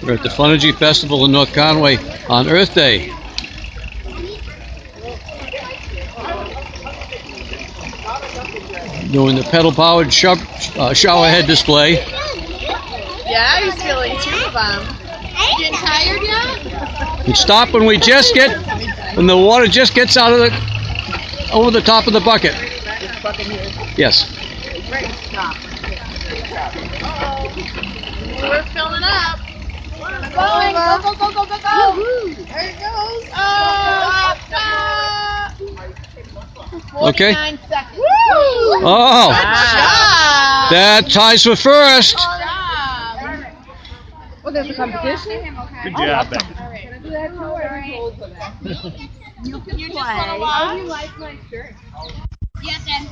We're at the Funergy Festival in North Conway on Earth Day. Doing the pedal-powered shower head display. Yeah, he's feeling two of them. Getting tired yet? And stop when when the water just gets out of over the top of the bucket. Yes. Right, stop. We're filling up. Going, go. There it goes. Oh, stop. Okay. 49 seconds. Woo! Oh, Wow. that ties for first. Well, there's a competition. Good job, Becky. Can I do that too? You can play. You like my shirt? Yes, and